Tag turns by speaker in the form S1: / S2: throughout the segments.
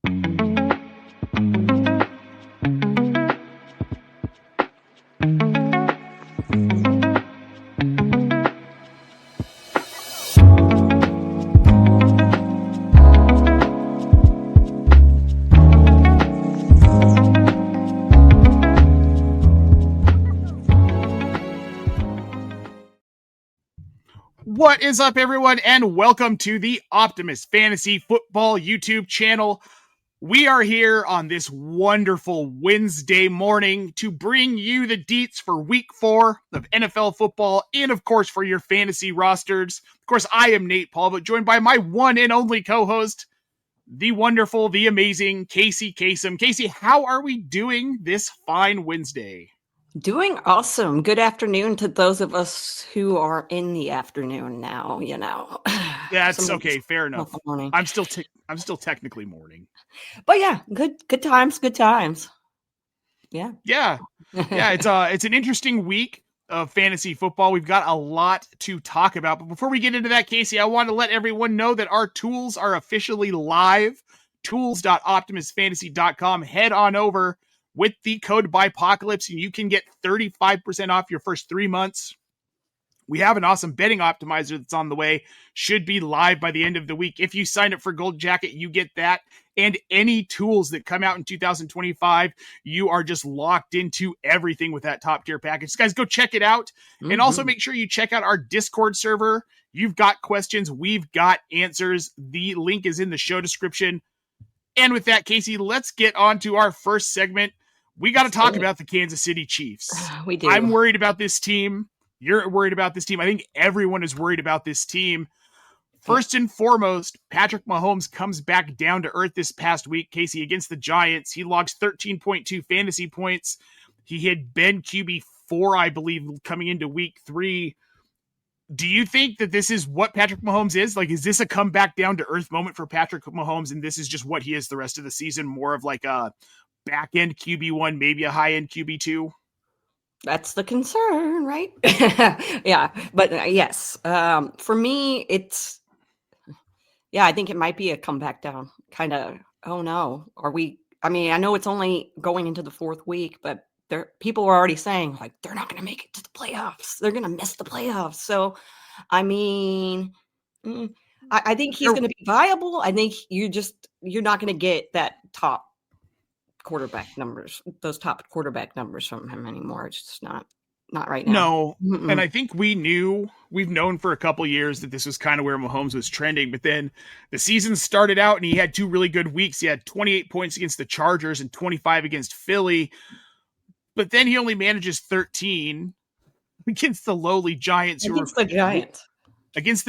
S1: What is up, everyone, and welcome to the Optimus Fantasy Football YouTube channel. We are here on this wonderful Wednesday morning to bring you the deets for Week 4 of NFL football and, of course, for your fantasy rosters. Of course, I am Nate Paul, but joined by my one and only co-host, the wonderful, the amazing Casey Kasem. Casey, how are we doing this fine Wednesday?
S2: Doing awesome. Good afternoon to those of us who are in the afternoon now, you know.
S1: That's okay, fair enough. I'm still technically morning.
S2: But yeah, good times. Yeah.
S1: It's an interesting week of fantasy football. We've got a lot to talk about. But before we get into that, Casey, I want to let everyone know that our tools are officially live. Tools.optimusfantasy.com. Head on over with the code BIPOCALYPSE, and you can get 35% off your first 3 months. We have an awesome betting optimizer that's on the way. Should be live by the end of the week. If you sign up for Gold Jacket, you get that. And any tools that come out in 2025, you are just locked into everything with that top tier package. So guys, go check it out. Mm-hmm. And also make sure you check out our Discord server. You've got questions. We've got answers. The link is in the show description. And with that, Casey, let's get on to our first segment. We got to talk about the Kansas City Chiefs.
S2: We do.
S1: I'm worried about this team. You're worried about this team. I think everyone is worried about this team. First and foremost, Patrick Mahomes comes back down to earth this past week, Casey, against the Giants. He logs 13.2 fantasy points. He had been QB4, I believe, coming into week 3. Do you think that this is what Patrick Mahomes is? Like, is this a come back down to earth moment for Patrick Mahomes, and this is just what he is the rest of the season, more of like a back-end QB1, maybe a high-end QB2?
S2: That's the concern, right? Yeah, but yes. For me, I think it might be a comeback down. Kind of, oh no, I know it's only going into the 4th week, but people are already saying, like, they're not going to make it to the playoffs. They're going to miss the playoffs. So, I mean, I think he's going to be viable. I think you're not going to get that top quarterback numbers, those top quarterback numbers from him anymore. It's just not right now.
S1: No. Mm-mm. And I think we've known for a couple years that this was kind of where Mahomes was trending, but then the season started out and he had 2 really good weeks. He had 28 points against the Chargers and 25 against Philly, but then he only manages 13 against the lowly Giants.
S2: Against the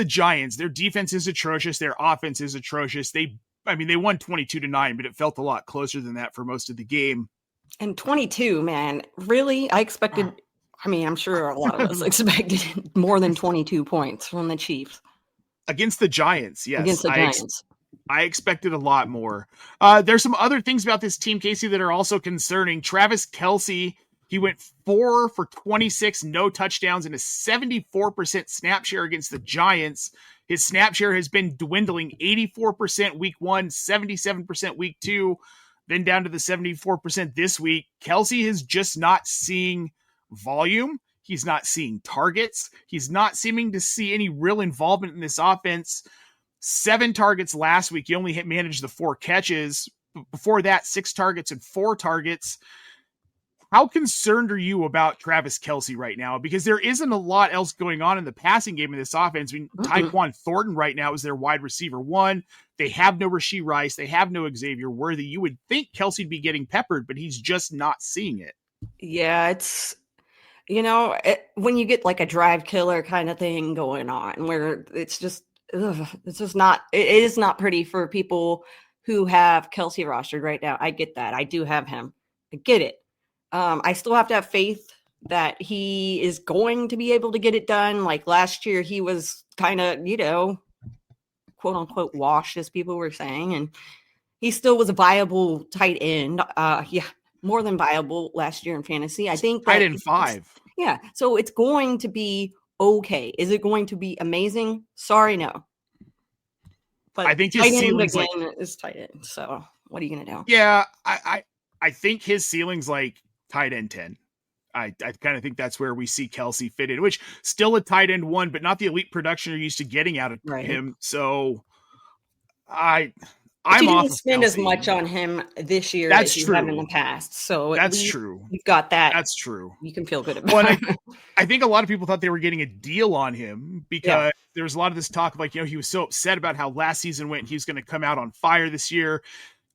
S1: Giants. Their defense is atrocious. Their offense is atrocious. They won 22-9, but it felt a lot closer than that for most of the game.
S2: And 22, man, really? I'm sure a lot of us expected more than 22 points from the Chiefs.
S1: Against the Giants, yes.
S2: Against the Giants.
S1: I expected a lot more. There's some other things about this team, Casey, that are also concerning. Travis Kelce, he went 4 for 26, no touchdowns, and a 74% snap share against the Giants. His snap share has been dwindling, 84% week 1, 77% week 2, then down to the 74% this week. Kelce is just not seeing volume. He's not seeing targets. He's not seeming to see any real involvement in this offense. 7 targets last week. He only managed the 4 catches. Before that, 6 targets and 4 targets. How concerned are you about Travis Kelce right now? Because there isn't a lot else going on in the passing game in this offense. Tyquan Thornton right now is their wide receiver 1. They have no Rashee Rice. They have no Xavier Worthy. You would think Kelce'd be getting peppered, but he's just not seeing it.
S2: Yeah, it's, when you get like a drive killer kind of thing going on where it's just not, it is not pretty for people who have Kelce rostered right now. I get that. I do have him. I get it. I still have to have faith that he is going to be able to get it done. Like last year, he was kind of, quote unquote washed, as people were saying, and he still was a viable tight end. More than viable last year in fantasy. I think
S1: tight end 5.
S2: Yeah. So it's going to be okay. Is it going to be amazing? Sorry, no. But
S1: I think his ceiling's
S2: again is tight end. So What are you going to do?
S1: Yeah, I think his ceiling's like tight end 10. I kind of think that's where we see Kelsey fit in, which still a tight end 1, but not the elite production you're used to getting out of
S2: Right.
S1: him. So
S2: But you
S1: I'm off
S2: didn't
S1: of
S2: spend as
S1: Kelsey.
S2: much on him this year
S1: That's
S2: as you have in
S1: true.
S2: the past. So at
S1: That's
S2: least
S1: true.
S2: you've got that.
S1: That's true.
S2: You can feel good
S1: Well,
S2: about
S1: and I think a lot of people thought they were getting a deal on him
S2: Yeah.
S1: because there was a lot of this talk of like, he was so upset about how last season went. He was going to come out on fire this year.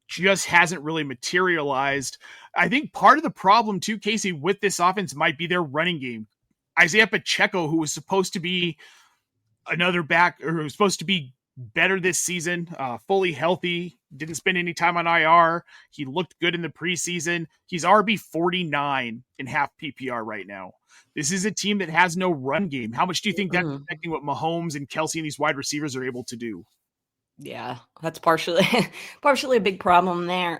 S1: Just hasn't really materialized. I think part of the problem too, Casey, with this offense might be their running game. Isaiah Pacheco, who was supposed to be another back, or who was supposed to be better this season, fully healthy, didn't spend any time on IR. He looked good in the preseason. He's RB 49 in half PPR right now. This is a team that has no run game. How much do you think that's affecting what Mahomes and Kelsey and these wide receivers are able to do?
S2: Yeah, that's partially a big problem there.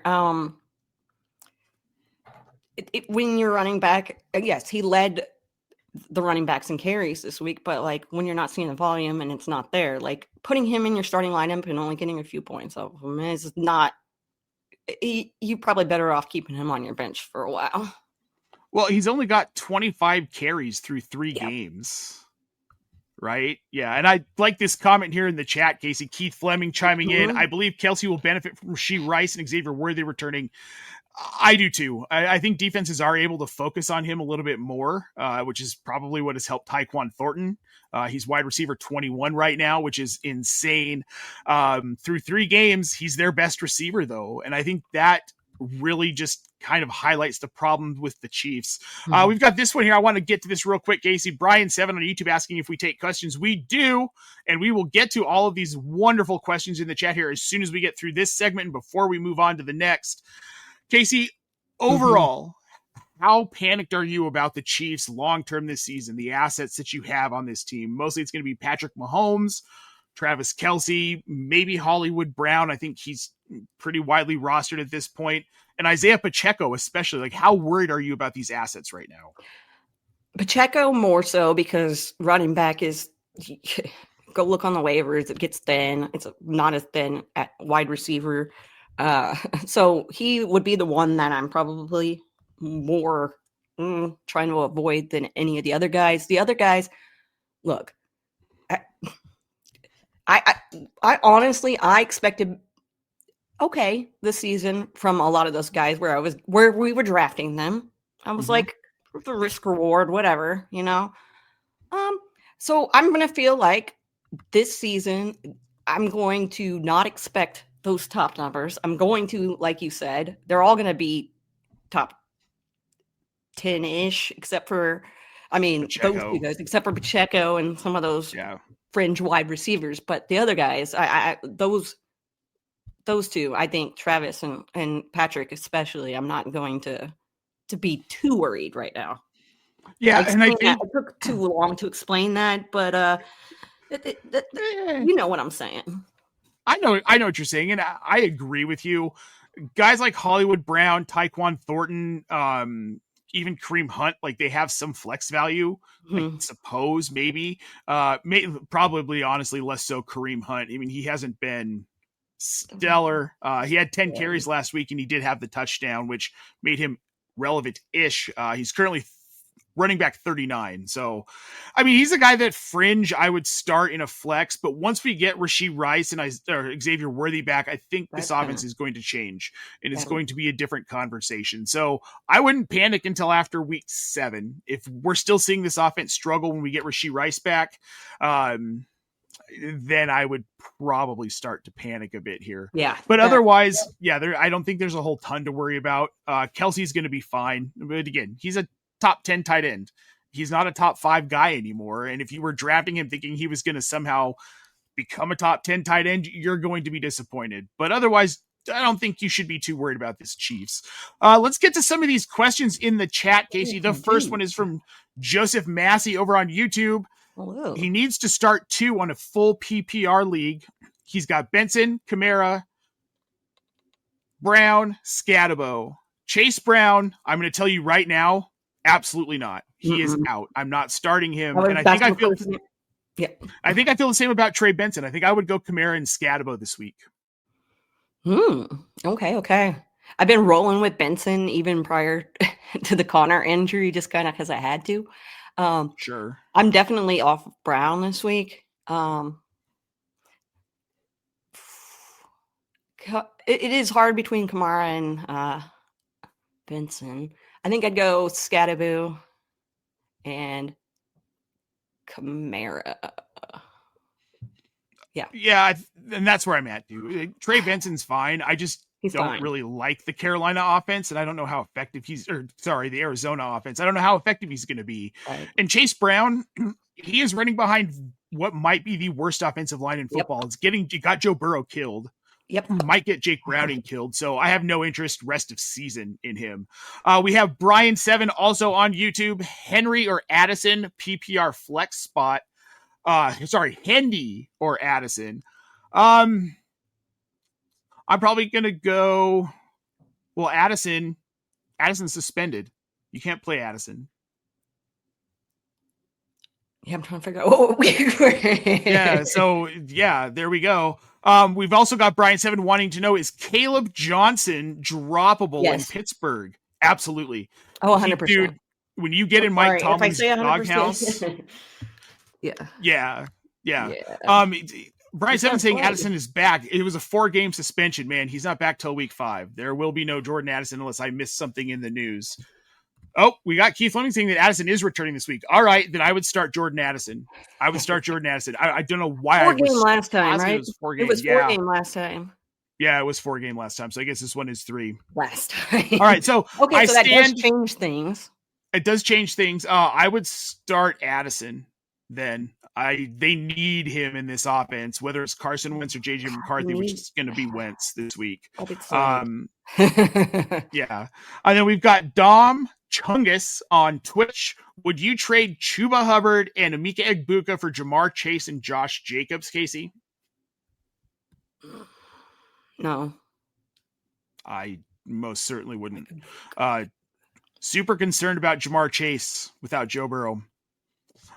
S2: When you're running back, yes, he led the running backs and carries this week, but like when you're not seeing the volume and it's not there, like putting him in your starting lineup and only getting a few points off of him is not. You're probably better off keeping him on your bench for a while.
S1: Well, he's only got 25 carries through 3
S2: Yeah.
S1: games. Right? Yeah. And I like this comment here in the chat, Casey. Keith Fleming chiming in. I believe Kelsey will benefit from Rashee Rice and Xavier Worthy returning. I do too. I think defenses are able to focus on him a little bit more, which is probably what has helped Tyquan Thornton. He's wide receiver 21 right now, which is insane. Through 3 games, he's their best receiver, though. And I think that really just kind of highlights the problem with the Chiefs. We've got this one here. I want to get to this real quick, Casey. Brian7 on YouTube asking if we take questions. We do, and we will get to all of these wonderful questions in the chat here as soon as we get through this segment and before we move on to the next. Casey, overall, how panicked are you about the Chiefs long-term this season, the assets that you have on this team? Mostly it's going to be Patrick Mahomes, Travis Kelsey, maybe Hollywood Brown. I think he's pretty widely rostered at this point. And Isaiah Pacheco, especially. Like, how worried are you about these assets right now?
S2: Pacheco more so because running back is go look on the waivers. It gets thin. It's not as thin at wide receiver. So he would be the one that I'm probably more trying to avoid than any of the other guys. The other guys, look, I honestly, I expected this season from a lot of those guys where we were drafting them. I was like, the risk reward, whatever, So I'm going to feel like this season, I'm going to not expect those top numbers. I'm going to, like you said, they're all going to be top 10-ish, except for, Pacheco. Those two guys, except for Pacheco and some of those fringe wide receivers. But the other guys, those two, I think Travis and Patrick especially, I'm not going to be too worried right now.
S1: Yeah, and I think
S2: it took too long to explain that, but you know what I'm saying.
S1: I know what you're saying, and I agree with you. Guys like Hollywood Brown, Tyquan Thornton, even Kareem Hunt, like they have some flex value. I suppose maybe, probably honestly less so Kareem Hunt. I mean, he hasn't been stellar. He had 10 carries last week, and he did have the touchdown, which made him relevant-ish. He's currently running back 39. So, I mean, he's a guy that fringe I would start in a flex, but once we get Rashee Rice and Xavier Worthy back, I think this offense is going to change, and it's going to be a different conversation. So I wouldn't panic until after week 7. If we're still seeing this offense struggle when we get Rashee Rice back, then I would probably start to panic a bit here.
S2: Yeah.
S1: But otherwise, I don't think there's a whole ton to worry about. Kelsey's going to be fine. But again, he's a top 10 tight end. He's not a top 5 guy anymore. And if you were drafting him thinking he was going to somehow become a top 10 tight end, you're going to be disappointed. But otherwise, I don't think you should be too worried about this Chiefs. Let's get to some of these questions in the chat, Casey. The first one is from Joseph Massey over on YouTube.
S2: Hello.
S1: He needs to start 2 on a full PPR league. He's got Benson, Kamara, Brown, Scatabo. Chase Brown, I'm going to tell you right now, absolutely not. He is out. I'm not starting him. And I think I feel the same about Trey Benson. I think I would go Kamara and Scatabo this week.
S2: Hmm. Okay. I've been rolling with Benson even prior to the Connor injury, just kind of because I had to. Um,
S1: Sure.
S2: I'm definitely off Brown this week. It is hard between Kamara and Benson. I think I'd go Scattaboo and Kamara. Yeah,
S1: Yeah, and that's where I'm at, dude. Trey Benson's fine. I just
S2: he's
S1: don't
S2: fine.
S1: really like the Carolina offense, and I don't know how effective the Arizona offense. I don't know how effective he's going to be.
S2: Right.
S1: And Chase Brown, he is running behind what might be the worst offensive line in
S2: Yep.
S1: football. It got Joe Burrow killed.
S2: Yep.
S1: Might get Jake Browning killed, so I have no interest rest of season in him. We have Brian7 also on YouTube. Henry or Addison PPR flex spot. Hendy or Addison. I'm probably gonna go. Well, Addison's suspended. You can't play Addison.
S2: Yeah, I'm trying to figure out.
S1: Yeah, so yeah, there we go. We've also got Brian7 wanting to know, is Caleb Johnson droppable in
S2: Yes.
S1: Pittsburgh? Absolutely.
S2: Oh, 100%.
S1: Dude, when you get
S2: I'm
S1: in Mike
S2: sorry if I
S1: Tomlin's
S2: say
S1: doghouse,
S2: 100%. Yeah.
S1: yeah.
S2: Yeah.
S1: Brian
S2: He's
S1: Seven
S2: gonna
S1: saying
S2: play.
S1: Addison is back. It was a 4-game suspension, man. He's not back till week 5. There will be no Jordan Addison unless I missed something in the news. Oh, we got Keith Fleming saying that Addison is returning this week. All right, then I would start Jordan Addison. I don't know why I
S2: 4 game
S1: was
S2: last time,
S1: positive
S2: right?
S1: it was 4
S2: It
S1: game.
S2: was 4 game last time.
S1: Yeah, it was 4 game last time. So I guess this one is 3.
S2: Last time.
S1: All right, so
S2: okay, so that does change things.
S1: It does change things. I would start Addison then. They need him in this offense, whether it's Carson Wentz or JJ McCarthy, which is going to be Wentz this week. Yeah. And then we've got Dom Chungus on Twitch. Would you trade Chuba Hubbard and Emeka Egbuka for Jamar Chase and Josh Jacobs, Casey?
S2: No.
S1: I most certainly wouldn't. Super concerned about Jamar Chase without Joe Burrow.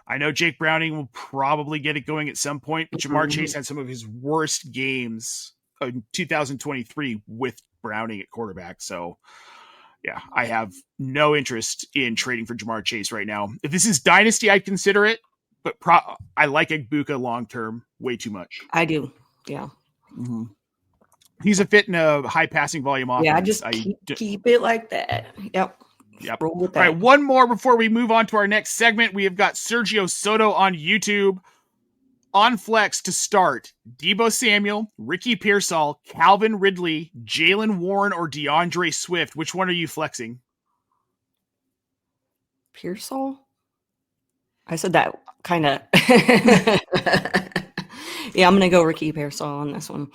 S1: I know Jake Browning will probably get it going at some point, but Jamar Chase had some of his worst games in 2023 with Browning at quarterback. So, yeah, I have no interest in trading for Jamar Chase right now. If this is Dynasty, I'd consider it, but I like Egbuka long term way too much.
S2: I do. Yeah.
S1: Mm-hmm. He's a fit in a high passing volume offense.
S2: Yeah, just keep it like that. Yep.
S1: Yep. All right, one more before we move on to our next segment. We have got Sergio Soto on YouTube. On flex to start, Deebo Samuel, Ricky Pearsall, Calvin Ridley, Jalen Warren, or DeAndre Swift. Which one are you flexing?
S2: Pearsall? I said that kind of. Yeah, I'm going to go Ricky Pearsall on this one.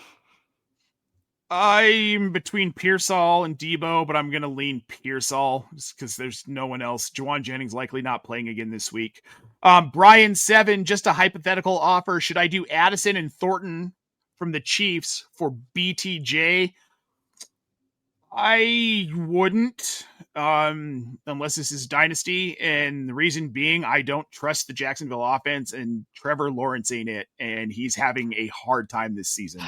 S1: I'm between Pearsall and Deebo, but I'm going to lean Pearsall because there's no one else. Juwan Jennings likely not playing again this week. Brian7, just a hypothetical offer. Should I do Addison and Thornton from the Chiefs for BTJ? I wouldn't, unless this is Dynasty. And the reason being, I don't trust the Jacksonville offense, and Trevor Lawrence ain't it. And he's having a hard time this season.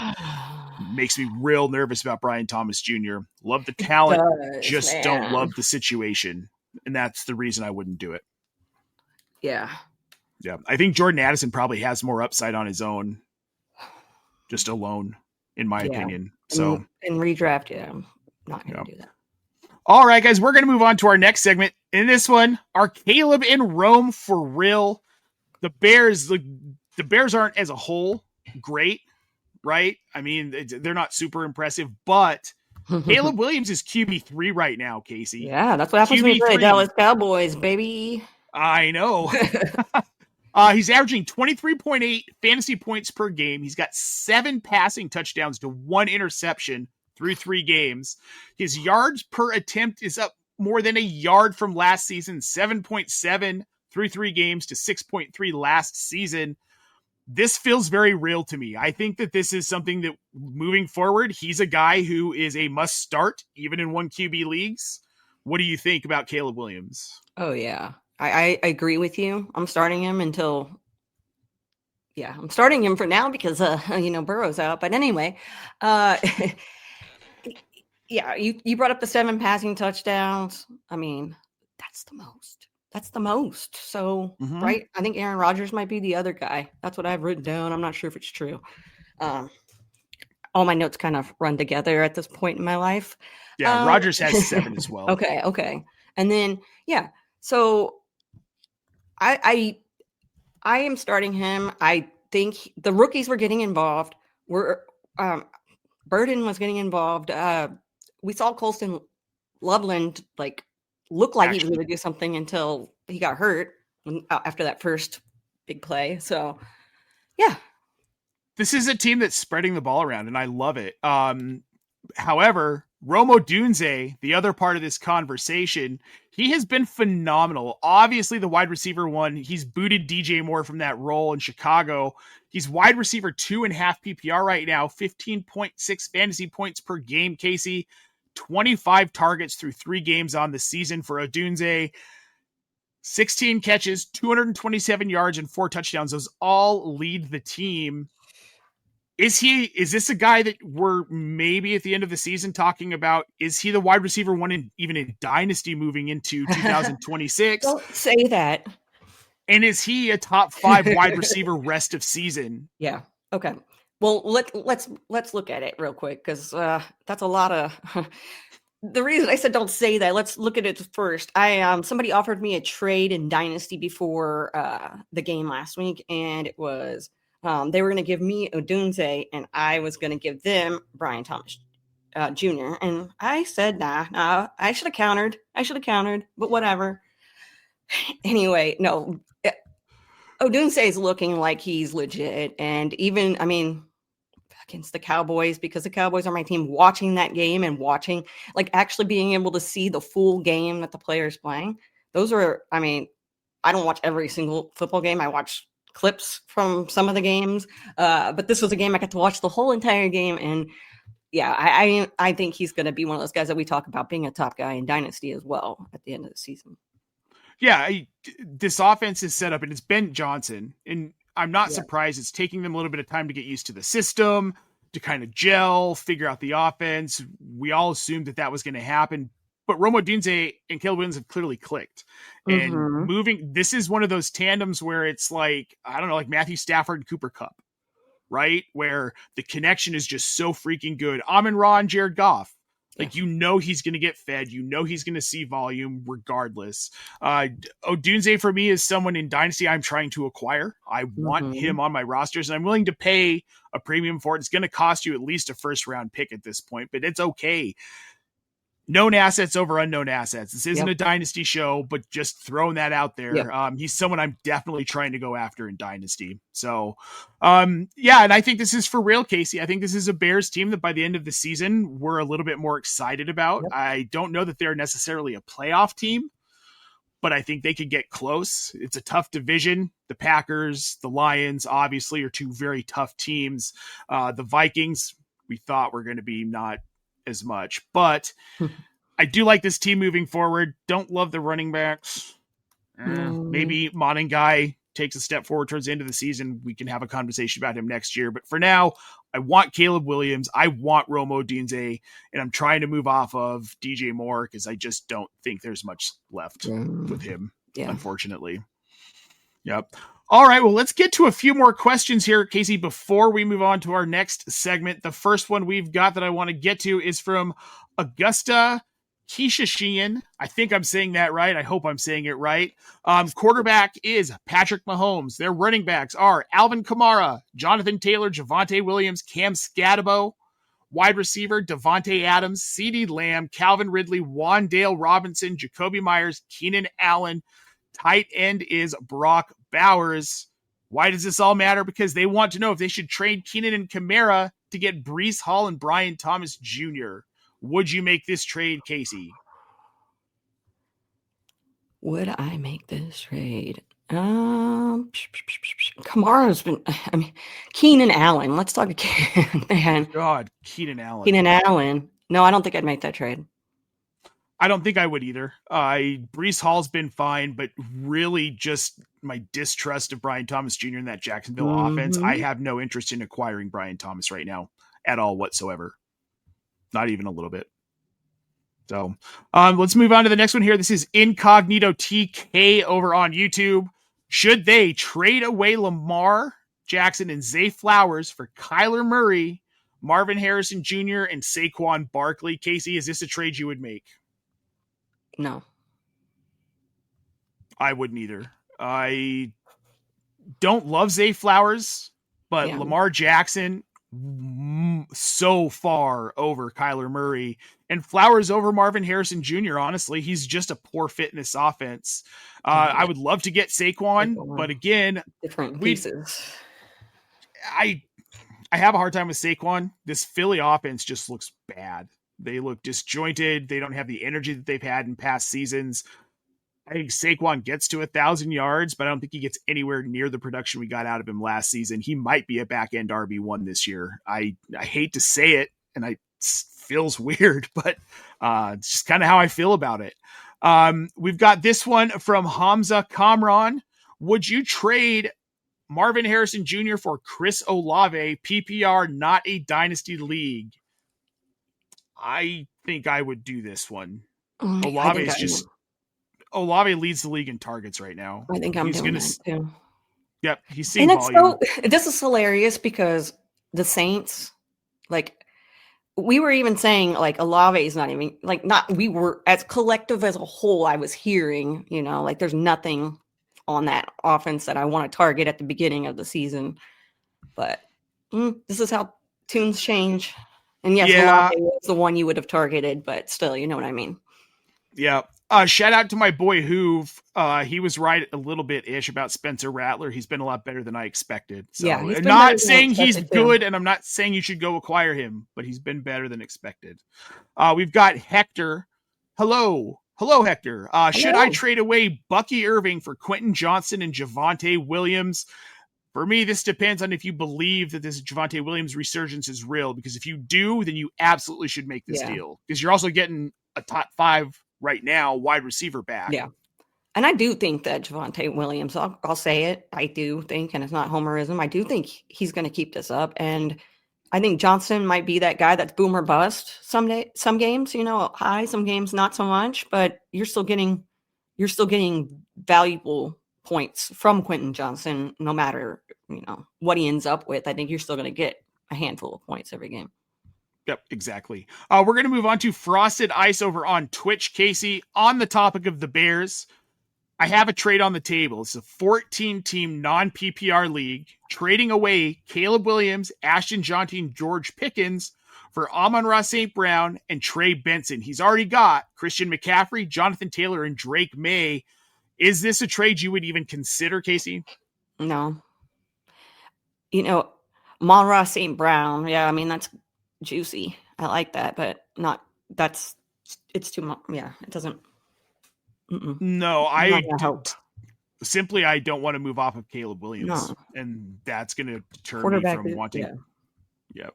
S1: Makes me real nervous about Brian Thomas Jr. Love the talent, don't love the situation. And that's the reason I wouldn't do it.
S2: Yeah.
S1: Yeah. I think Jordan Addison probably has more upside on his own, just alone, in my opinion. So
S2: in redraft, yeah. I'm not going to do that.
S1: All right, guys, we're going to move on to our next segment. In this one, are Caleb in Rome for real? The Bears aren't as a whole great, right? I mean, they're not super impressive, but Caleb Williams is QB3 right now, Casey.
S2: Yeah, that's what happens when you play Dallas Cowboys, baby.
S1: I know. He's averaging 23.8 fantasy points per game. He's got 7 passing touchdowns to 1 interception through 3 games. His yards per attempt is up more than a yard from last season, 7.7 through 3 games to 6.3 last season. This feels very real to me. I think that this is something that moving forward, he's a guy who is a must start, even in 1 QB leagues. What do you think about Caleb Williams?
S2: Oh, yeah. I agree with you. I'm starting him until, I'm starting him for now because, Burrow's out. But anyway, Yeah, you brought up the 7 passing touchdowns. I mean, that's the most. That's the most. So,
S1: Mm-hmm.
S2: right, I think Aaron Rodgers might be the other guy. That's what I've written down. I'm not sure if it's true. Um, all my notes kind of run together at this point in my life.
S1: Yeah,
S2: Um,
S1: Rogers has 7 as well.
S2: okay. And then, yeah, so I I am starting him. I think the rookies were getting involved. We're um, Burden was getting involved. We saw Colston Loveland like look like he was
S1: Actually,
S2: going to do something until he got hurt after that first big play. So yeah,
S1: this is a team that's spreading the ball around, and I love it. However, Romo Dunze, the other part of this conversation, he has been phenomenal. Obviously, the wide receiver one, he's booted DJ Moore from that role in Chicago. He's wide receiver 2.5 PPR right now, 15.6 fantasy points per game, Casey. 25 targets through 3 games on the season for Odunze. 16 catches, 227 yards, and 4 touchdowns. Those all lead the team. Is this a guy that we're maybe at the end of the season talking about? Is he the wide receiver one even in Dynasty moving into 2026?
S2: don't say that.
S1: And is he a top 5 wide receiver rest of season?
S2: Yeah. Okay. Well, let's look at it real quick because that's a lot of. The reason I said don't say that, let's look at it first. Somebody offered me a trade in Dynasty before the game last week, and it was they were going to give me Odunze, and I was going to give them Brian Thomas Jr. And I said, nah, I should have countered, but whatever. Anyway, no, Odunze is looking like he's legit, and even I mean against the Cowboys, because the Cowboys are my team, watching that game and watching, like actually being able to see the full game that the player's playing. Those are, I mean, I don't watch every single football game. I watch clips from some of the games. But this was a game I got to watch the whole entire game. And yeah, I think he's going to be one of those guys that we talk about being a top guy in Dynasty as well at the end of the season.
S1: Yeah, this offense is set up, and it's Ben Johnson. And I'm not surprised it's taking them a little bit of time to get used to the system, to kind of gel, figure out the offense. We all assumed that was going to happen. But Romo Dunze and Caleb Williams have clearly clicked. And this is one of those tandems where it's like, I don't know, like Matthew Stafford and Cooper Kupp, right? Where the connection is just so freaking good. Amon-Ra and Jared Goff. Like, he's going to get fed. He's going to see volume regardless. Odunze for me is someone in Dynasty I'm trying to acquire. I want him on my rosters, and I'm willing to pay a premium for it. It's going to cost you at least a first-round pick at this point, but it's okay. Known assets over unknown assets. This isn't a Dynasty show, but just throwing that out there. He's someone I'm definitely trying to go after in Dynasty. So, and I think this is for real, Casey. I think this is a Bears team that by the end of the season, we're a little bit more excited about. I don't know that they're necessarily a playoff team, but I think they could get close. It's a tough division. The Packers, the Lions, obviously, are 2 very tough teams. The Vikings, we thought were going to be not as much, but I do like this team moving forward. Don't love the running backs. Maybe Monangai takes a step forward towards the end of the season. We can have a conversation about him next year, but for now, I want Caleb Williams. I want Romo Dunze, and I'm trying to move off of DJ Moore because I just don't think there's much left with him, unfortunately. Yep. All right, well, let's get to a few more questions here, Casey, before we move on to our next segment. The first one we've got that I want to get to is from Augusta Kishashian. I think I'm saying that right. I hope I'm saying it right. Quarterback is Patrick Mahomes. Their running backs are Alvin Kamara, Jonathan Taylor, Javonte Williams, Cam Scatabo. Wide receiver, Devontae Adams, CeeDee Lamb, Calvin Ridley, Wan'Dale Robinson, Jacoby Myers, Keenan Allen. Tight end is Brock Bowers. Why does this all matter? Because they want to know if they should trade Keenan and Kamara to get Breece Hall and Brian Thomas Jr. Would you make this trade, Casey?
S2: Would I make this trade? Kamara's been, I mean, Keenan Allen. Let's talk again, man.
S1: God, Keenan Allen.
S2: Keenan Allen. No, I don't think I'd make that trade.
S1: I don't think I would either. Breece Hall's been fine, but really just my distrust of Brian Thomas Jr. in that Jacksonville offense. I have no interest in acquiring Brian Thomas right now at all whatsoever. Not even a little bit. So let's move on to the next one here. This is Incognito TK over on YouTube. Should they trade away Lamar Jackson and Zay Flowers for Kyler Murray, Marvin Harrison Jr., and Saquon Barkley? Casey, is this a trade you would make?
S2: No.
S1: I wouldn't either. I don't love Zay Flowers, but Lamar Jackson so far over Kyler Murray, and Flowers over Marvin Harrison Jr. Honestly, he's just a poor fit in this offense. I would love to get Saquon, but again,
S2: different pieces.
S1: I have a hard time with Saquon. This Philly offense just looks bad. They look disjointed. They don't have the energy that they've had in past seasons. I think Saquon gets to 1,000 yards, but I don't think he gets anywhere near the production we got out of him last season. He might be a back-end RB1 this year. I hate to say it, and it feels weird, but it's just kind of how I feel about it. We've got this one from Hamza Kamran. Would you trade Marvin Harrison Jr. for Chris Olave, PPR, not a dynasty league? I think I would do this one. Olave is just... Olave leads the league in targets right now.
S2: I think I'm doing that too.
S1: Yep, he's seeing volume.
S2: This is hilarious because the Saints, like, we were even saying, like, Olave is not even, like, we were, as collective as a whole, I was hearing, like, there's nothing on that offense that I want to target at the beginning of the season. But this is how tunes change. And yes, Olave was the one you would have targeted, but still, you know what I mean.
S1: Yeah. Shout out to my boy Hoove. He was right a little bit ish about Spencer Rattler. He's been a lot better than I expected. So
S2: yeah,
S1: I'm not saying he's good, and I'm not saying you should go acquire him, but he's been better than expected. We've got Hector. Hello, Hector. Should I trade away Bucky Irving for Quentin Johnson and Javonte Williams? For me, this depends on if you believe that this Javonte Williams resurgence is real, because if you do, then you absolutely should make this deal, because you're also getting a top 5 right now wide receiver back.
S2: Yeah. And I do think that Javonte Williams, I'll say it, I do think, and it's not homerism, I do think he's going to keep this up. And I think Johnson might be that guy that's boom or bust some games, high, some games not so much, but you're still getting valuable points from Quentin Johnson, no matter, what he ends up with. I think you're still going to get a handful of points every game.
S1: Yep, exactly. We're going to move on to Frosted Ice over on Twitch. Casey, on the topic of the Bears, I have a trade on the table. It's a 14-team non-PPR league, trading away Caleb Williams, Ashton Jonty, and George Pickens for Amon-Ra St. Brown and Trey Benson. He's already got Christian McCaffrey, Jonathan Taylor, and Drake May. Is this a trade you would even consider, Casey?
S2: No. Amon-Ra St. Brown, yeah, I mean, that's juicy. I like that, but it's too much. Yeah, it doesn't.
S1: No, I don't want to move off of Caleb Williams, and that's going to deter me from wanting. Yeah.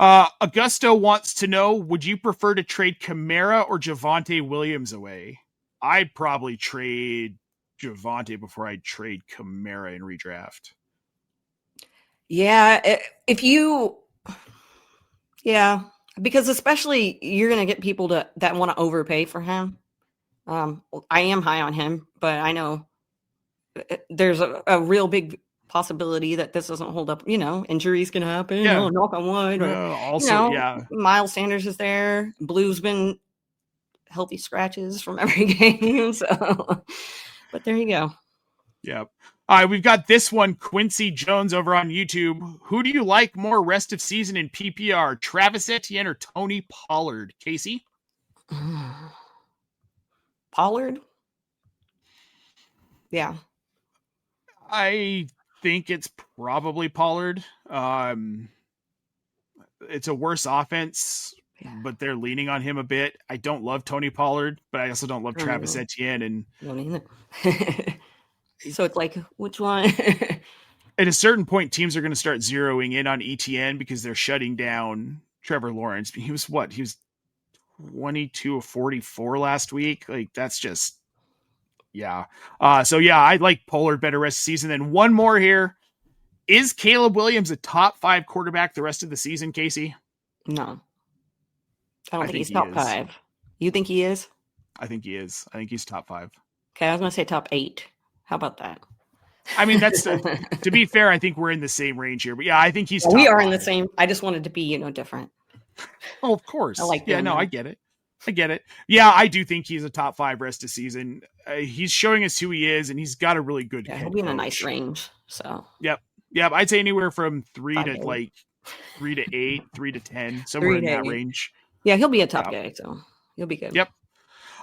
S1: Augusto wants to know: would you prefer to trade Kamara or Javonte Williams away? I'd probably trade Javonte before I'd trade Kamara in redraft.
S2: Yeah, yeah, because especially you're going to get people that want to overpay for him. I am high on him, but I know there's a real big possibility that this doesn't hold up. Injuries can happen. Yeah. Knock on wood. Or, Miles Sanders is there. Blue's been healthy scratches from every game. So, but there you go.
S1: Yep. All right, we've got this one, Quincy Jones over on YouTube. Who do you like more rest of season in PPR, Travis Etienne or Tony Pollard? Casey?
S2: Pollard? Yeah.
S1: I think it's probably Pollard. It's a worse offense, but they're leaning on him a bit. I don't love Tony Pollard, but I also don't love Travis Etienne. And
S2: don't either. So it's like, which one?
S1: At a certain point, teams are going to start zeroing in on Etienne because they're shutting down Trevor Lawrence. He was 22 of 44 last week. Like, that's just, yeah. I like Pollard better rest of the season. Then one more here. Is Caleb Williams a top 5 quarterback the rest of the season, Casey?
S2: No. I don't think he's top 5. You think he is?
S1: I think he is. I think he's top 5.
S2: Okay, I was going to say top 8. How about that?
S1: I mean, that's to be fair. I think we're in the same range here, but yeah, I think he's.
S2: Yeah,
S1: top
S2: we are
S1: 5.
S2: in the same. I just wanted to be, different.
S1: Oh, of course.
S2: I like
S1: Yeah,
S2: doing
S1: no,
S2: that.
S1: I get it. I get it. Yeah, I do think he's a top 5 rest of season. He's showing us who he is, and he's got a really good
S2: Yeah,
S1: head
S2: he'll be in a nice
S1: coach.
S2: range. So
S1: Yep. I'd say anywhere from 3 to
S2: 5 to 8.
S1: 3 to 8, 3 to 10, somewhere
S2: 3
S1: in
S2: to
S1: that
S2: 8.
S1: range.
S2: Yeah, he'll be a top
S1: Yep.
S2: guy, so he'll be good.
S1: Yep.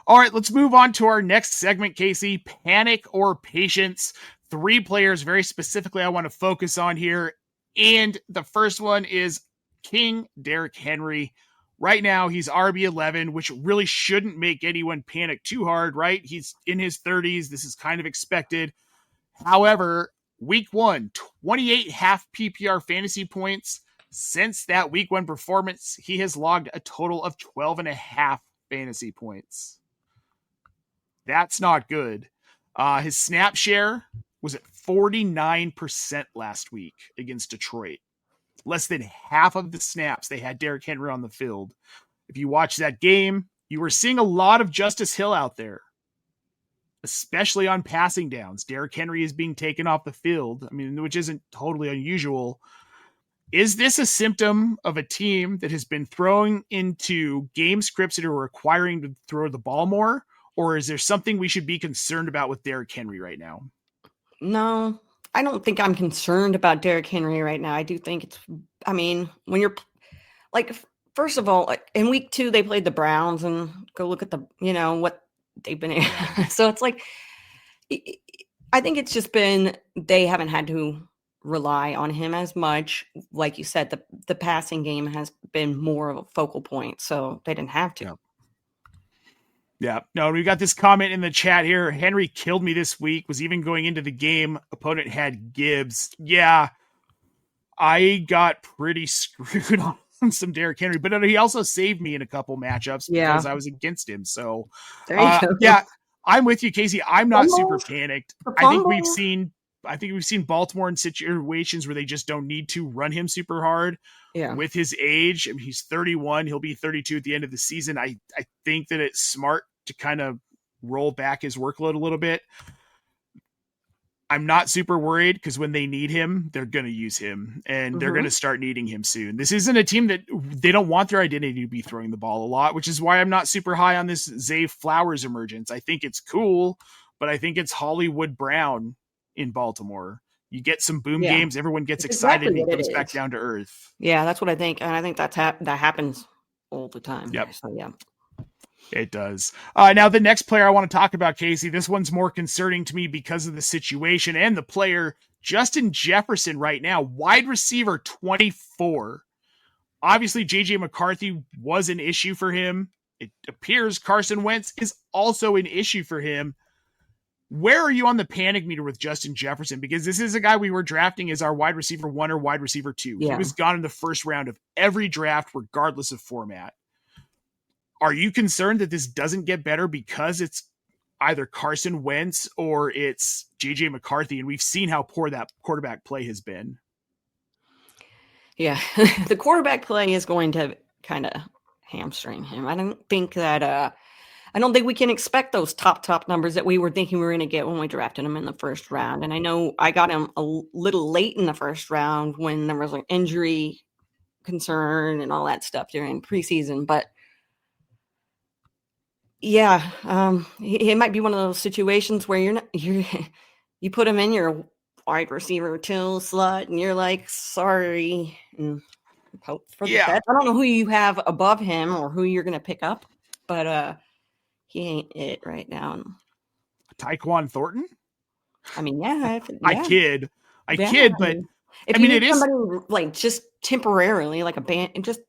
S1: All right, let's move on to our next segment, Casey. Panic or patience. 3 players very specifically I want to focus on here. And the first one is King Derrick Henry. Right now, he's RB11, which really shouldn't make anyone panic too hard, right? He's in his 30s. This is kind of expected. However, week 1, 28 half PPR fantasy points. Since that week 1 performance, he has logged a total of 12 and a half fantasy points. That's not good. His snap share was at 49% last week against Detroit. Less than half of the snaps they had Derrick Henry on the field. If you watch that game, you were seeing a lot of Justice Hill out there, especially on passing downs. Derrick Henry is being taken off the field, which isn't totally unusual. Is this a symptom of a team that has been throwing into game scripts that are requiring to throw the ball more? Or is there something we should be concerned about with Derrick Henry right now?
S2: No, I don't think I'm concerned about Derrick Henry right now. I do think it's, when you're like, first of all, in week 2, they played the Browns, and go look at the, what they've been in. So it's like, I think it's just been, they haven't had to rely on him as much. Like you said, the passing game has been more of a focal point, so they didn't have to.
S1: Yeah. No, we got this comment in the chat here. Henry killed me this week, was even going into the game. Opponent had Gibbs. Yeah. I got pretty screwed on some Derrick Henry, but he also saved me in a couple matchups because I was against him. So,
S2: there you go.
S1: Yeah, I'm with you, Casey. I'm not super panicked. I think we've seen Baltimore in situations where they just don't need to run him super hard.
S2: Yeah.
S1: With his age, he's 31. He'll be 32 at the end of the season. I think that it's smart to kind of roll back his workload a little bit. I'm not super worried because when they need him, they're going to use him, and they're going to start needing him soon. This isn't a team that they don't want their identity to be throwing the ball a lot, which is why I'm not super high on this Zay Flowers emergence. I think it's cool, but I think it's Hollywood Brown in Baltimore. You get some boom games, everyone gets excited, and he comes back down to earth.
S2: Yeah, that's what I think, and I think that happens all the time.
S1: Yep.
S2: So, yeah.
S1: It does. Now, the next player I want to talk about, Casey, this one's more concerning to me because of the situation and the player, Justin Jefferson right now, wide receiver 24. Obviously, J.J. McCarthy was an issue for him. It appears Carson Wentz is also an issue for him. Where are you on the panic meter with Justin Jefferson? Because this is a guy we were drafting as our wide receiver 1 or wide receiver 2. Yeah. He was gone in the first round of every draft, regardless of format. Are you concerned that this doesn't get better because it's either Carson Wentz or it's J.J. McCarthy? And we've seen how poor that quarterback play has been.
S2: Yeah, the quarterback play is going to kind of hamstring him. I don't think we can expect those top numbers that we were thinking we were going to get when we drafted him in the first round. And I know I got him a little late in the first round when there was an injury concern and all that stuff during preseason, but yeah, it might be one of those situations where you put him in your wide receiver 2 slot and you're like, sorry, and hope for the best. I don't know who you have above him or who you're going to pick up, but he ain't it right now.
S1: Tyquan Thornton?
S2: Yeah.
S1: I kid, but
S2: if you need somebody like just temporarily, like a band, and just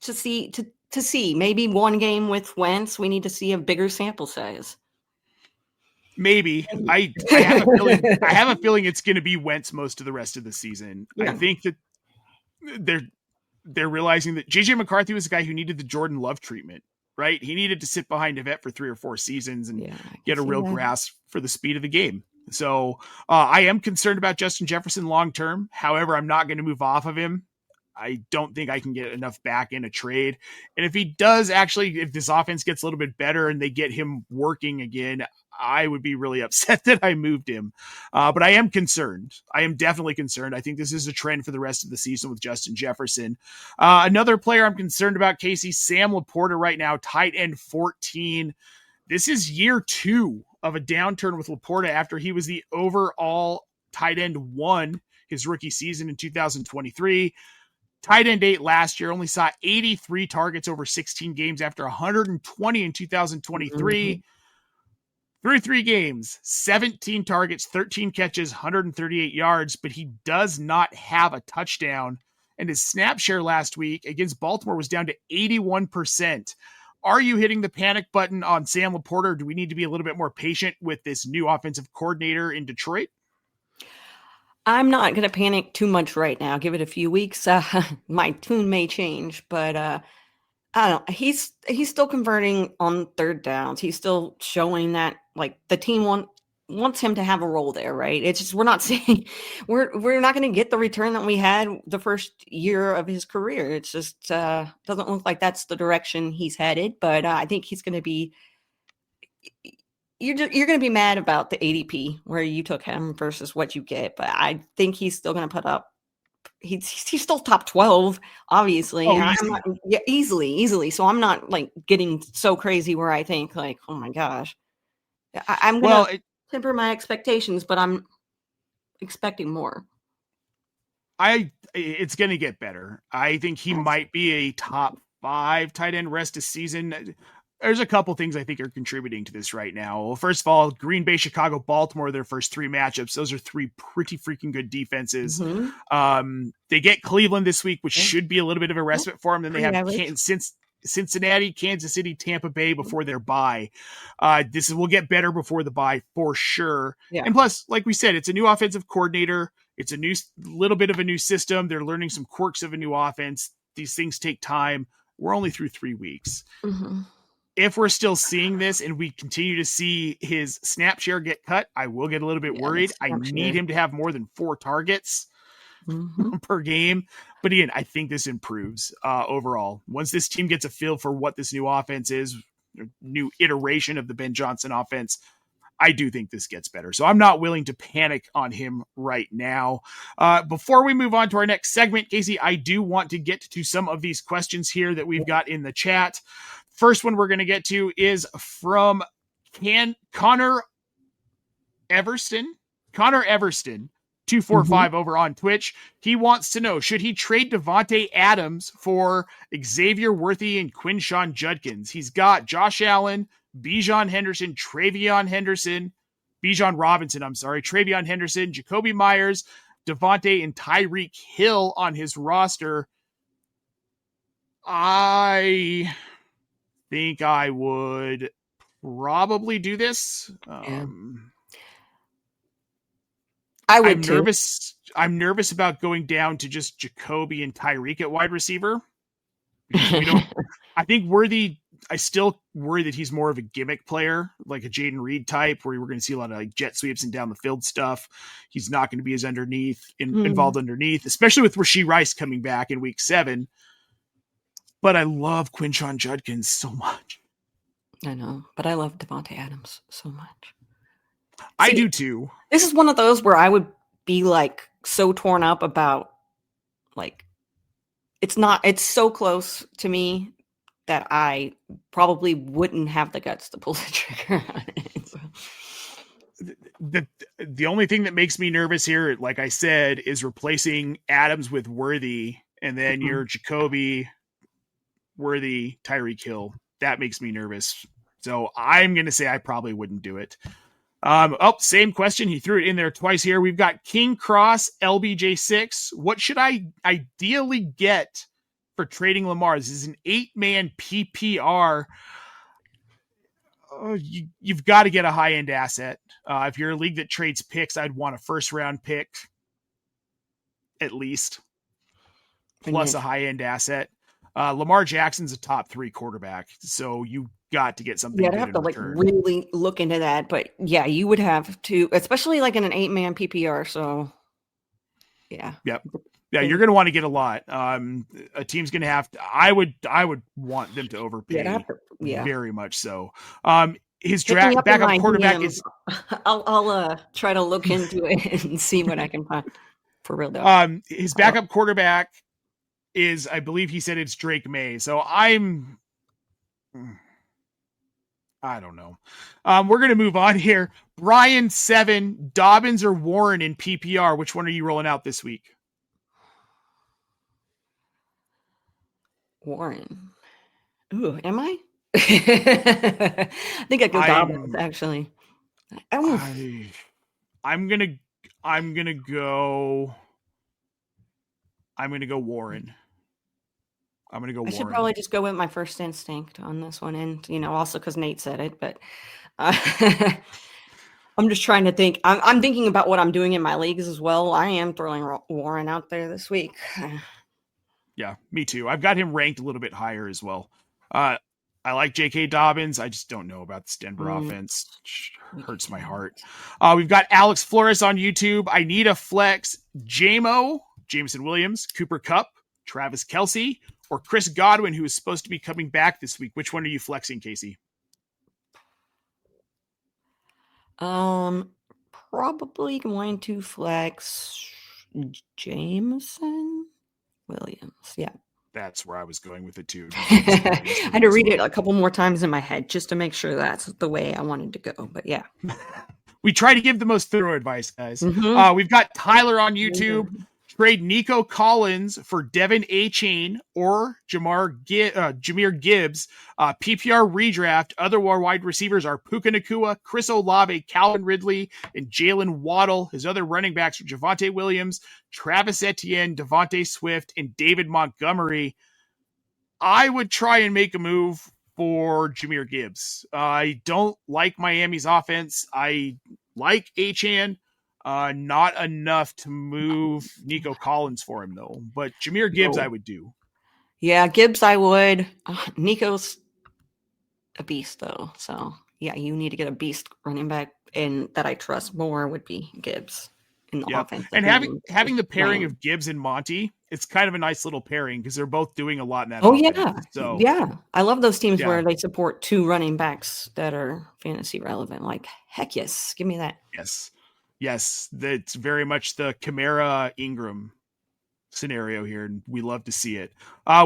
S2: to see maybe one game with Wentz, we need to see a bigger sample size.
S1: Maybe. I have a feeling it's going to be Wentz most of the rest of the season. Yeah. I think that they're realizing that JJ McCarthy was a guy who needed the Jordan Love treatment, right? He needed to sit behind Yvette for 3 or 4 seasons and get a real grasp for the speed of the game. So I am concerned about Justin Jefferson long-term. However, I'm not going to move off of him. I don't think I can get enough back in a trade. And if he does actually, if this offense gets a little bit better and they get him working again, I would be really upset that I moved him. But I am concerned. I am definitely concerned. I think this is a trend for the rest of the season with Justin Jefferson. Another player I'm concerned about, Casey, Sam Laporta right now, tight end 14. This is year 2 of a downturn with Laporta after he was the overall tight end 1 his rookie season in 2023. Tight end 8 last year, only saw 83 targets over 16 games after 120 in 2023.
S2: Mm-hmm.
S1: Through 3 games, 17 targets, 13 catches, 138 yards, but he does not have a touchdown. And his snap share last week against Baltimore was down to 81%. Are you hitting the panic button on Sam Laporta, or do we need to be a little bit more patient with this new offensive coordinator in Detroit?
S2: I'm not going to panic too much right now. Give it a few weeks. My tune may change, but I don't know. He's still converting on third downs. He's still showing that like the team wants him to have a role there, right? It's just we're not saying we're not going to get the return that we had the first year of his career. It's just doesn't look like that's the direction he's headed. But I think he's going to be. You're going to be mad about the ADP where you took him versus what you get, but I think he's still going to put up. He's still top 12, obviously.
S1: Oh,
S2: I'm not, yeah, easily. So I'm not like getting so crazy where I think like, oh my gosh, I'm going to temper my expectations, but I'm expecting more.
S1: It's going to get better. I think he might be a top 5 tight end rest of season. There's a couple things I think are contributing to this right now. Well, first of all, Green Bay, Chicago, Baltimore, their first 3 matchups. Those are 3 pretty freaking good defenses. Mm-hmm. They get Cleveland this week, which should be a little bit of a respite for them. Then they have Cincinnati, Kansas City, Tampa Bay before their bye. Will get better before the bye for sure. Yeah. And plus, like we said, it's a new offensive coordinator. It's a little bit of a new system. They're learning some quirks of a new offense. These things take time. We're only through 3 weeks. Mm-hmm. If we're still seing this and we continue to see his snap share get cut, I will get a little bit worried. I need him to have more than 4 targets per game. But again, I think this improves overall. Once this team gets a feel for what this new offense is, new iteration of the Ben Johnson offense, I do think this gets better. So I'm not willing to panic on him right now. Before we move on to our next segment, Casey, I do want to get to some of these questions here that we've got in the chat. First one we're going to get to is from Connor Everston. Connor Everston, 245 over on Twitch. He wants to know, should he trade Davante Adams for Xavier Worthy and Quinshon Judkins? He's got Josh Allen, Bijan Robinson, Travion Henderson, Jacoby Myers, Devontae, and Tyreek Hill on his roster. I think I would probably do this.
S2: I would too.
S1: I'm nervous about going down to just Jacoby and Tyreek at wide receiver. I think Worthy, I still worry that he's more of a gimmick player, like a Jaden Reed type, where we're going to see a lot of like jet sweeps and down the field stuff. He's not going to be as involved underneath, especially with Rashee Rice coming back in week 7. But I love Quinshon Judkins so much.
S2: I know, but I love Davante Adams so much.
S1: I do too.
S2: This is one of those where I would be like so torn up about like it's so close to me that I probably wouldn't have the guts to pull the trigger on it. So.
S1: The only thing that makes me nervous here, like I said, is replacing Adams with Worthy, and then your Jacoby, Worthy, Tyreek Hill. That makes me nervous. So I'm going to say I probably wouldn't do it. Same question. He threw it in there twice here. We've got King Cross LBJ6. What should I ideally get for trading Lamar? This is an 8-man PPR. You've got to get a high-end asset. If you're a league that trades picks, I'd want a first-round pick at least, plus a high-end asset. Lamar Jackson's a top 3 quarterback, so you got to get something.
S2: Yeah, I'd have to really look into that, but yeah, you would have to, especially like in an 8-man PPR. So, yeah.
S1: Yep. Yeah, you're going to want to get a lot. A team's going to have to. I would want them to overpay. Very much so. His backup quarterback is.
S2: I'll try to look into it and see what I can find. For real though.
S1: His backup quarterback is, I believe he said it's Drake May. So I don't know. We're going to move on here. Brian 7, Dobbins or Warren in PPR. Which one are you rolling out this week?
S2: Warren. Ooh, am I? I think I go Dobbins, actually.
S1: I'm gonna go Warren. I
S2: should probably just go with my first instinct on this one, and also because Nate said it, but I'm just trying to think. I'm thinking about what I'm doing in my leagues as well. I am throwing Warren out there this week.
S1: Yeah, me too. I've got him ranked a little bit higher as well. I like J.K. Dobbins. I just don't know about this Denver offense. Hurts my heart. We've got Alex Flores on YouTube. I need a flex. Jameson Williams, Cooper Kupp, Travis Kelce, or Chris Godwin, who is supposed to be coming back this week. Which one are you flexing, Casey?
S2: Probably going to flex Jameson Williams. Yeah.
S1: That's where I was going with it too.
S2: I had to read it a couple more times in my head just to make sure that's the way I wanted to go. But yeah.
S1: We try to give the most thorough advice, guys. Mm-hmm. We've got Tyler on YouTube. Mm-hmm. Trade Nico Collins for Devin Achane or Jahmyr Gibbs. PPR redraft. Other wide receivers are Puka Nacua, Chris Olave, Calvin Ridley, and Jalen Waddle. His other running backs are Javonte Williams, Travis Etienne, Devontae Swift, and David Montgomery. I would try and make a move for Jahmyr Gibbs. I don't like Miami's offense. I like Achane. Not enough to move Nico Collins for him, though. But Jahmyr Gibbs, I would do.
S2: Yeah, Gibbs, I would. Nico's a beast, though. So, yeah, you need to get a beast running back, and that I trust more would be Gibbs in the offense.
S1: And having the pairing of Gibbs and Monty, it's kind of a nice little pairing because they're both doing a lot in that offense.
S2: Yeah. So, yeah. I love those teams where they support two running backs that are fantasy relevant. Like, heck yes. Give me that.
S1: Yes, that's very much the Kamara Ingram scenario here, and we love to see it.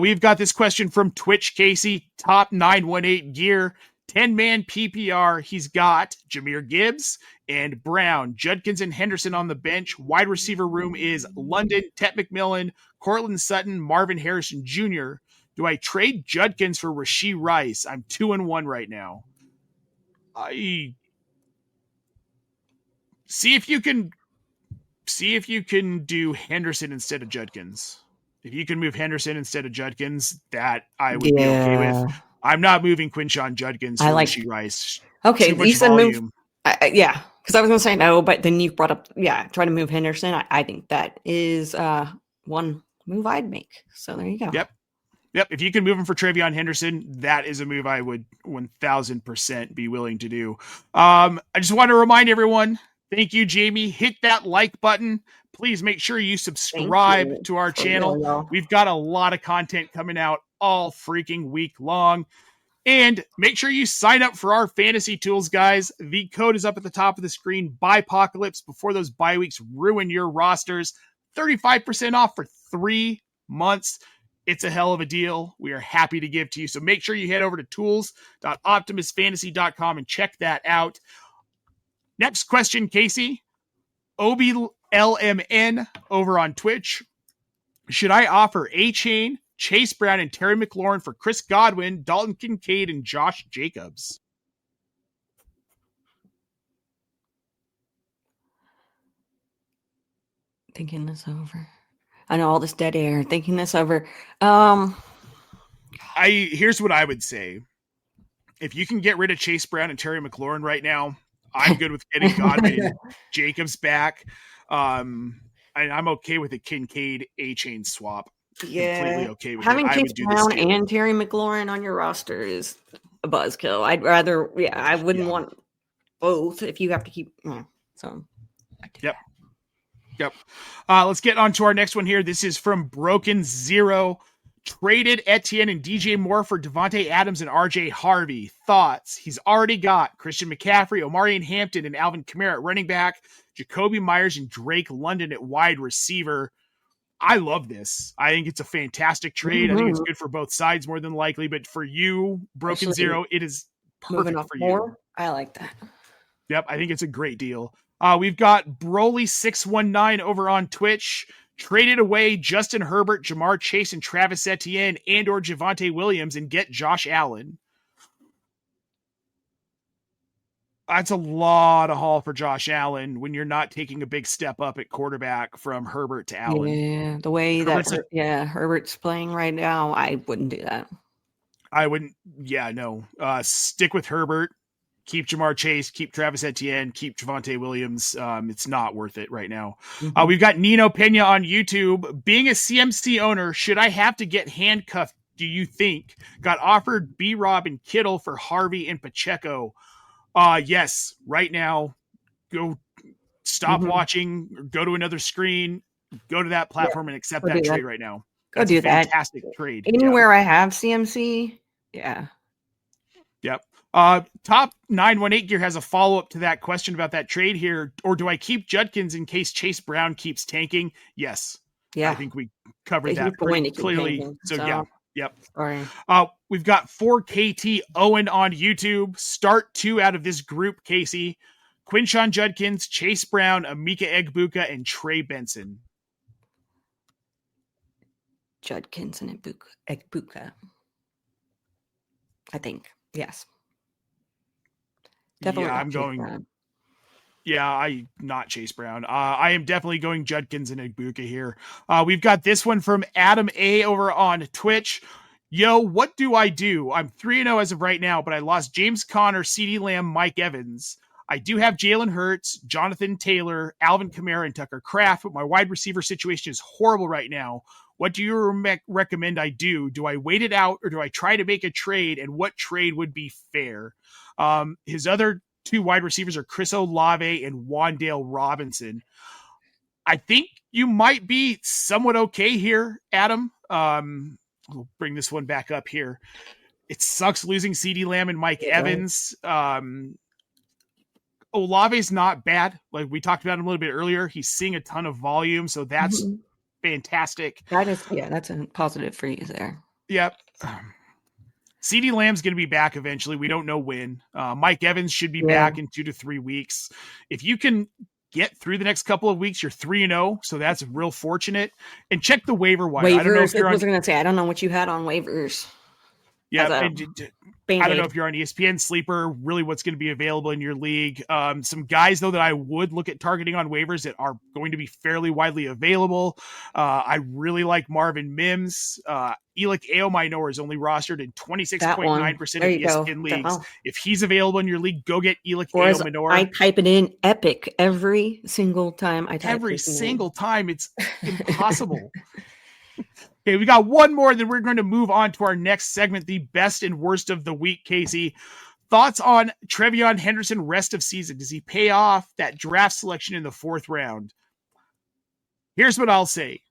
S1: We've got this question from Twitch, Casey. Top 918 gear, 10-man PPR. He's got Jahmyr Gibbs and Brown, Judkins and Henderson on the bench. Wide receiver room is London, Ted McMillan, Cortland Sutton, Marvin Harrison Jr. Do I trade Judkins for Rashee Rice? I'm 2-1 right now. See if you can do Henderson instead of Judkins. If you can move Henderson instead of Judkins, that I would be okay with. I'm not moving Quinshon Judkins for Rashee Rice.
S2: Okay, you said move. Yeah, because I was going to say no, but then you brought up, try to move Henderson. I think that is one move I'd make. So there you go.
S1: Yep. If you can move him for Trevion Henderson, that is a move I would 1,000% be willing to do. I just want to remind everyone, thank you, Jamie. Hit that like button. Please make sure you subscribe to our channel. We've got a lot of content coming out all freaking week long. And make sure you sign up for our fantasy tools, guys. The code is up at the top of the screen. Buypocalypse, before those bye weeks ruin your rosters. 35% off for 3 months. It's a hell of a deal. We are happy to give to you. So make sure you head over to tools.optimusfantasy.com and check that out. Next question, Casey. OBLMN over on Twitch. Should I offer Achane, Chase Brown, and Terry McLaurin for Chris Godwin, Dalton Kincaid, and Josh Jacobs?
S2: Thinking this over. I know all this dead air. Thinking this over.
S1: Here's what I would say. If you can get rid of Chase Brown and Terry McLaurin right now, I'm good with getting Godwin and Jacobs back. I'm okay with a Kincaid Achane swap. Completely okay with
S2: having
S1: it.
S2: Chase Brown and Terry McLaurin on your roster is a buzzkill. I'd rather, I wouldn't want both if you have to keep. So,
S1: yep. Yep. Let's get on to our next one here. This is from Broken Zero. Traded Etienne and DJ Moore for Devontae Adams and RJ Harvey. Thoughts? He's already got Christian McCaffrey, Omarion Hampton, and Alvin Kamara at running back, Jacoby Myers and Drake London at wide receiver. I love this. I think it's a fantastic trade. I think it's good for both sides more than likely. But for you, Broken Zero, it is perfect for you.
S2: I like that.
S1: Yep, I think it's a great deal. We've got Broly619 over on Twitch. Traded away Justin Herbert, Jamar Chase, and Travis Etienne and or Javonte Williams and get Josh Allen. That's a lot of haul for Josh Allen when you're not taking a big step up at quarterback from Herbert to Allen.
S2: Yeah, the way Herbert's playing right now, I wouldn't do that.
S1: I wouldn't. Yeah, no. Stick with Herbert. Keep Jamar Chase, keep Travis Etienne, keep Javonte Williams. It's not worth it right now. We've got Nino Pena on YouTube. Being a CMC owner, should I have to get handcuffed, do you think? Got offered B-Rob and Kittle for Harvey and Pacheco. Yes, right now. Go stop watching, go to another screen, go to that platform and accept that trade right now.
S2: That's a
S1: fantastic trade.
S2: Anywhere I have CMC, yeah.
S1: Yep. Top 918 Gear has a follow-up to that question about that trade here. Or do I keep Judkins in case Chase Brown keeps tanking? Yes.
S2: Yeah.
S1: I think we covered that pretty clearly.
S2: Tanking,
S1: so yeah. Yep.
S2: Sorry.
S1: We've got 4KT Owen on YouTube. Start 2 out of this group, Casey. Quinshon Judkins, Chase Brown, Amika Egbuka, and Trey Benson.
S2: Judkins and Egbuka. I think. Yes. Definitely.
S1: Yeah, I'm going. Brown. Yeah, not Chase Brown. I am definitely going Judkins and Egbuka here. We've got this one from Adam A over on Twitch. Yo, what do I do? I'm 3-0 as of right now, but I lost James Conner, CeeDee Lamb, Mike Evans. I do have Jalen Hurts, Jonathan Taylor, Alvin Kamara, and Tucker Kraft, but my wide receiver situation is horrible right now. What do you recommend I do? Do I wait it out or do I try to make a trade? And what trade would be fair? His other 2 wide receivers are Chris Olave and Wan'Dale Robinson. I think you might be somewhat okay here, Adam. We'll bring this one back up here. It sucks losing CeeDee Lamb and Mike Evans. Olave's not bad. Like we talked about him a little bit earlier. He's seeing a ton of volume, so that's fantastic.
S2: That's a positive for you there.
S1: Yep. CeeDee Lamb's going to be back eventually. We don't know when. Mike Evans should be back in 2 to 3 weeks. If you can get through the next couple of weeks, you're 3-0, so that's real fortunate. And check the waiver wire.
S2: I don't know if you're I was going to say, I don't know what you had on waivers.
S1: Yeah, I don't know if you're on ESPN Sleeper, really what's going to be available in your league. Some guys, though, that I would look at targeting on waivers that are going to be fairly widely available. I really like Marvin Mims. Elic Aominor is only rostered in 26.9% of ESPN leagues. If he's available in your league, go get Elic Aominor.
S2: I type it in Epic every single time I type
S1: Every single time. It's impossible. Okay, we got one more, then we're going to move on to our next segment, the best and worst of the week, Casey. Thoughts on Trevion Henderson rest of season? Does he pay off that draft selection in the 4th round? Here's what I'll say.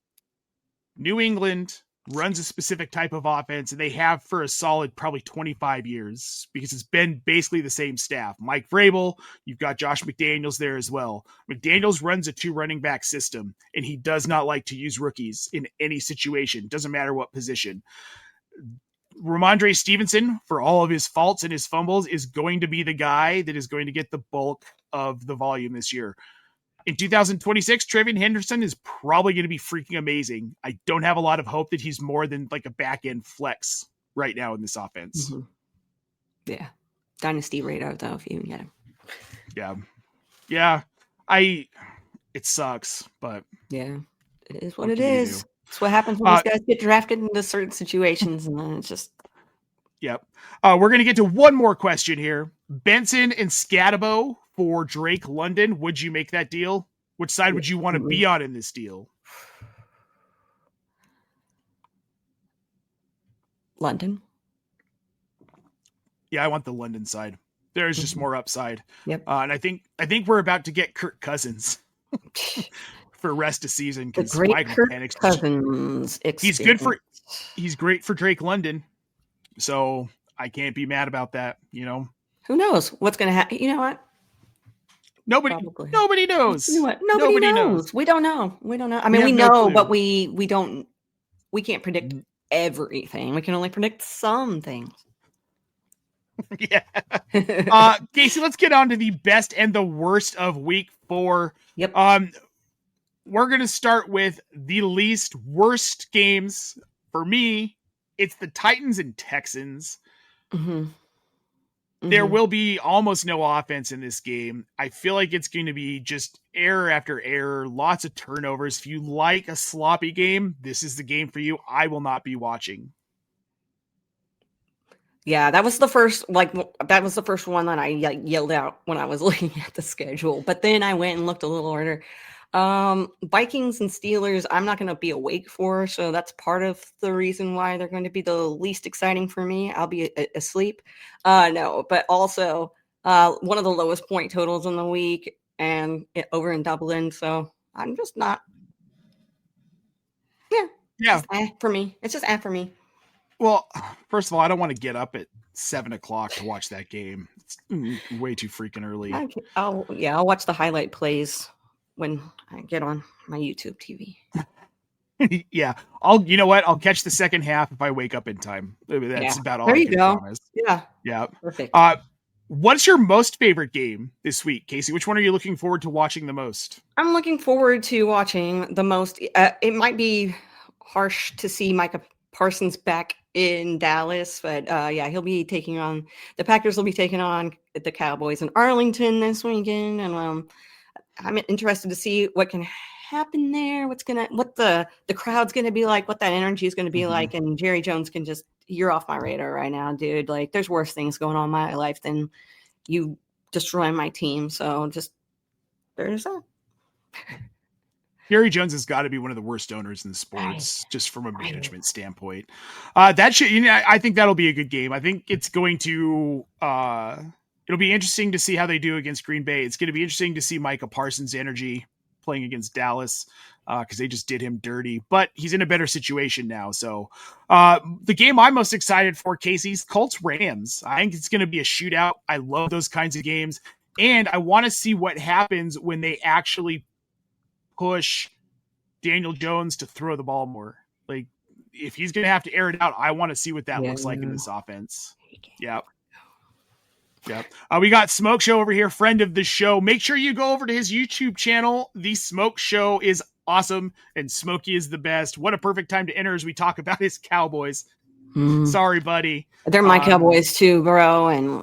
S1: New England runs a specific type of offense, and they have for a solid probably 25 years because it's been basically the same staff. Mike Vrabel, you've got Josh McDaniels there as well. McDaniels runs a 2 running back system, and he does not like to use rookies in any situation. Doesn't matter what position. Ramondre Stevenson, for all of his faults and his fumbles, is going to be the guy that is going to get the bulk of the volume this year. In 2026, Trevion Henderson is probably going to be freaking amazing. I don't have a lot of hope that he's more than like a back-end flex right now in this offense.
S2: Yeah. Dynasty radar, though, if you can get him.
S1: Yeah. It sucks, but...
S2: Yeah, it is what it is. It's what happens when these guys get drafted into certain situations, and then it's just...
S1: Yep. We're going to get to one more question here. Benson and Scatabo for Drake London. Would you make that deal? Which side would you want to be on in this deal?
S2: London.
S1: Yeah, I want the London side. There's just more upside.
S2: Yep.
S1: And I think we're about to get Kirk Cousins for rest of season
S2: The
S1: because
S2: great
S1: Michael
S2: Kirk
S1: Penix,
S2: Cousins experience.
S1: he's great for Drake London. So I can't be mad about that, you know.
S2: Who knows what's going to happen? You know what?
S1: Nobody
S2: Probably.
S1: knows.
S2: You know what? Nobody knows. We don't know. I mean, we
S1: have no
S2: know,
S1: clue.
S2: but we can't predict everything. We can only predict some things.
S1: Yeah. Casey, let's get on to the best and the worst of week 4.
S2: Yep.
S1: We're going to start with the least worst games. For me, it's the Titans and Texans.
S2: Mm-hmm.
S1: There will be almost no offense in this game. I feel like it's going to be just error after error, lots of turnovers. If you like a sloppy game, this is the game for you. I will not be watching.
S2: Yeah, that was the first one that I yelled out when I was looking at the schedule. But then I went and looked a little harder. Vikings and Steelers, I'm not going to be awake for, so that's part of the reason why they're going to be the least exciting for me. I'll be asleep. No, but also one of the lowest point totals in the week and over in Dublin. So I'm just not. Yeah. For me. It's just for me.
S1: Well, first of all, I don't want to get up at 7:00 to watch that game. It's way too freaking early.
S2: I'll watch the highlight plays when I get on my YouTube TV.
S1: Yeah, I'll catch the second half if I wake up in time. That's about all I can promise.
S2: Yeah. Perfect.
S1: What's your most favorite game this week, Casey? Which one are you looking forward to watching the most?
S2: I'm looking forward to watching the most. It might be harsh to see Micah Parsons back in Dallas, but he'll be taking on the Packers. Will be taking on the Cowboys in Arlington this weekend, and I'm interested to see what can happen there. What the crowd's gonna be like, what that energy is gonna be like, and Jerry Jones can just, you're off my radar right now, dude. Like, there's worse things going on in my life than you destroying my team. So just there's that.
S1: Jerry Jones has got to be one of the worst owners in sports, just from a management standpoint. I think that'll be a good game. I think it's going to, it'll be interesting to see how they do against Green Bay. It's going to be interesting to see Micah Parsons' energy playing against Dallas, because they just did him dirty, but he's in a better situation now. So the game I'm most excited for, Casey's Colts Rams. I think it's going to be a shootout. I love those kinds of games. And I want to see what happens when they actually push Daniel Jones to throw the ball more. Like, if he's going to have to air it out, I want to see what that looks like in this offense. Yep. We got Smoke Show over here, friend of the show. Make sure you go over to his YouTube channel. The Smoke Show is awesome, and Smokey is the best. What a perfect time to enter as we talk about his Cowboys. Sorry, buddy.
S2: They're my Cowboys too, bro, and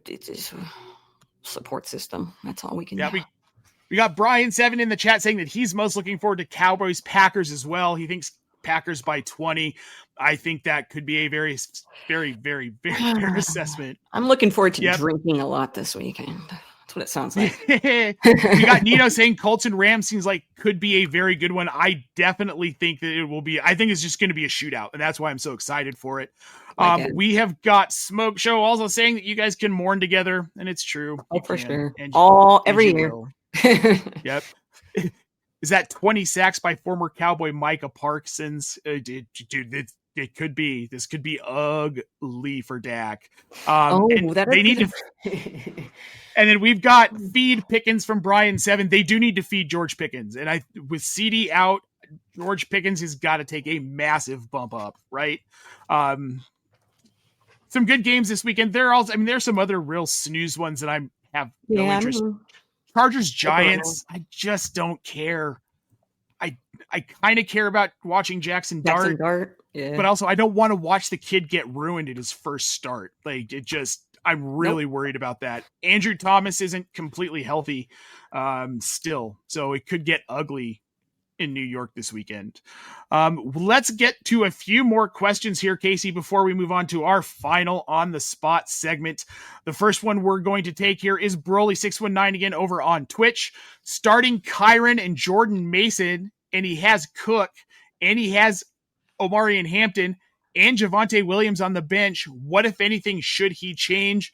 S2: it's support system. That's all we can do.
S1: We got Brian7 in the chat saying that he's most looking forward to Cowboys Packers as well. He thinks Packers by 20. I think that could be a very, very, very, very fair assessment.
S2: I'm looking forward to drinking a lot this weekend. That's what it sounds like.
S1: We got Nino saying Colts and Rams seems like could be a very good one. I definitely think that it will be. I think it's just going to be a shootout, and that's why I'm so excited for it. We have got Smoke Show also saying that you guys can mourn together, and it's true.
S2: Oh, for sure.
S1: Every year. Yep. Is that 20 sacks by former Cowboy Micah Parsons? Dude, it could be. This could be ugly for Dak. They need to. And then we've got feed Pickens from Brian7. They do need to feed George Pickens, and with CD out, George Pickens has got to take a massive bump up, right? Some good games this weekend. There's some other real snooze ones that I have no interest. Chargers Giants, I just don't care. I kind of care about watching Jackson Dart, but also I don't want to watch the kid get ruined at his first start. I'm really worried about that. Andrew Thomas isn't completely healthy still, so it could get ugly in New York this weekend. Let's get to a few more questions here, Casey, before we move on to our final on the spot segment. The first one we're going to take here is Broly619 again over on Twitch, starting Kyron and Jordan Mason, and he has Cook, and he has Omari and Hampton and Javonte Williams on the bench. What, if anything, should he change?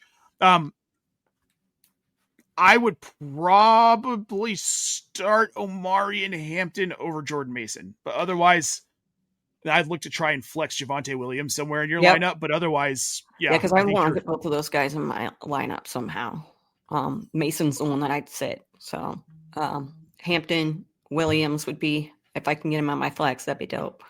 S1: I would probably start Omari and Hampton over Jordan Mason. But otherwise, I'd look to try and flex Javonte Williams somewhere in your
S2: Yep.
S1: lineup. But otherwise,
S2: Yeah,
S1: yeah,
S2: because
S1: I
S2: I
S1: think
S2: want to
S1: you're.
S2: get both of those guys in my lineup somehow. Mason's the one that I'd sit. So Hampton, Williams would be, if I can get him on my flex, that'd be dope.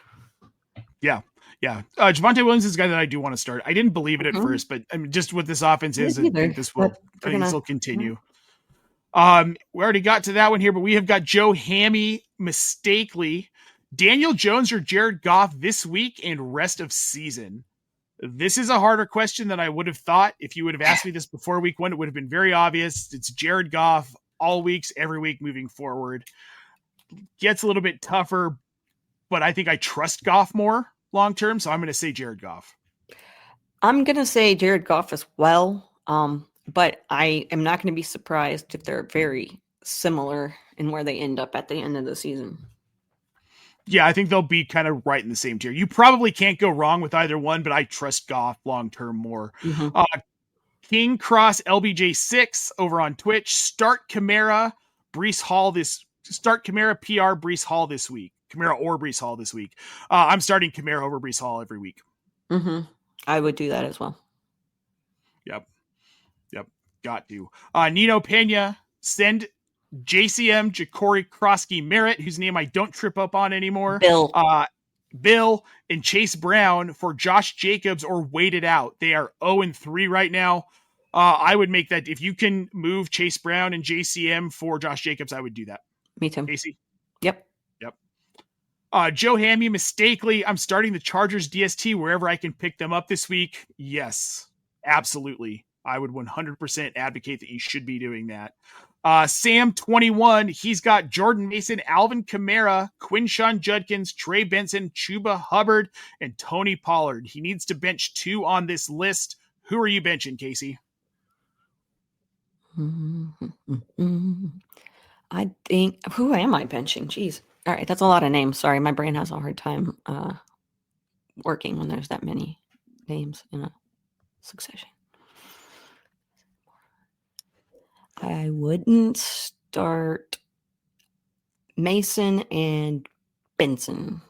S1: Yeah. Yeah. Javonte Williams is a guy that I do want to start. I didn't believe it at
S2: Mhm.
S1: first, but I mean, just what this offense
S2: I
S1: is,
S2: didn't
S1: I think
S2: either,
S1: this
S2: but
S1: will continue.
S2: yeah.
S1: We already got to that one here, but we have got Joe Hammy mistakenly, Daniel Jones or Jared Goff this week and rest of season. This is a harder question than I would have thought. If you would have asked me this before week one, it would have been very obvious. It's Jared Goff all weeks, every week moving forward. Gets a little bit tougher, but I think I trust Goff more long term, so I'm going to say Jared Goff.
S2: I'm going to say Jared Goff as well, but I am not going to be surprised if they're very similar in where they end up at the end of the season.
S1: Yeah, I think they'll be kind of right in the same tier. You probably can't go wrong with either one, but I trust Goff long term more.
S2: Mm-hmm.
S1: King Cross LBJ6 over on Twitch. Start Kamara PR Brees Hall this week. Kamara or Brees Hall this week. I'm starting Kamara over Brees Hall every week.
S2: Mm-hmm. I would do that as well.
S1: Yep. Got to. Nino Pena, send JCM Ja'Cory Krosky Merritt, whose name I don't trip up on anymore. Bill and Chase Brown for Josh Jacobs or wait it out. They are 0-3 right now. I would make that. If you can move Chase Brown and JCM for Josh Jacobs, I would do that.
S2: Me too.
S1: Casey?
S2: Yep.
S1: Joe Hammy, mistakenly, I'm starting the Chargers DST wherever I can pick them up this week. Yes, absolutely. I would 100% advocate that you should be doing that. Sam 21, he's got Jordan Mason, Alvin Kamara, Quinshon Judkins, Trey Benson, Chuba Hubbard, and Tony Pollard. He needs to bench 2 on this list. Who are you benching, Casey?
S2: I think, who am I benching? Jeez. All right, that's a lot of names. Sorry, my brain has a hard time working when there's that many names in a succession. I wouldn't start Mason and Benson.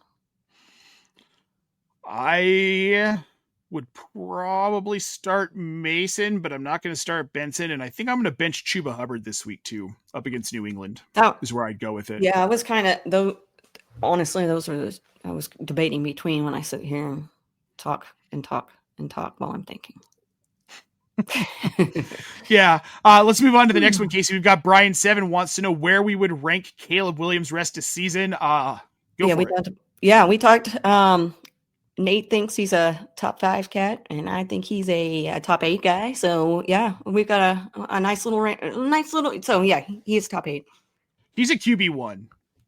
S1: I would probably start Mason, but I'm not going to start Benson. And I think I'm going to bench Chuba Hubbard this week too, up against New England. That is where I'd go with it.
S2: Yeah, I was kind of, though. Honestly, those are I was debating between when I sit here and talk while I'm thinking.
S1: Yeah. Let's move on to the next one, Casey. We've got Brian 7 wants to know where we would rank Caleb Williams rest of season.
S2: We talked. Nate thinks he's a top 5 cat, and I think he's a top 8 guy. So yeah, we've got a nice little. So yeah, he is top 8.
S1: He's a QB1.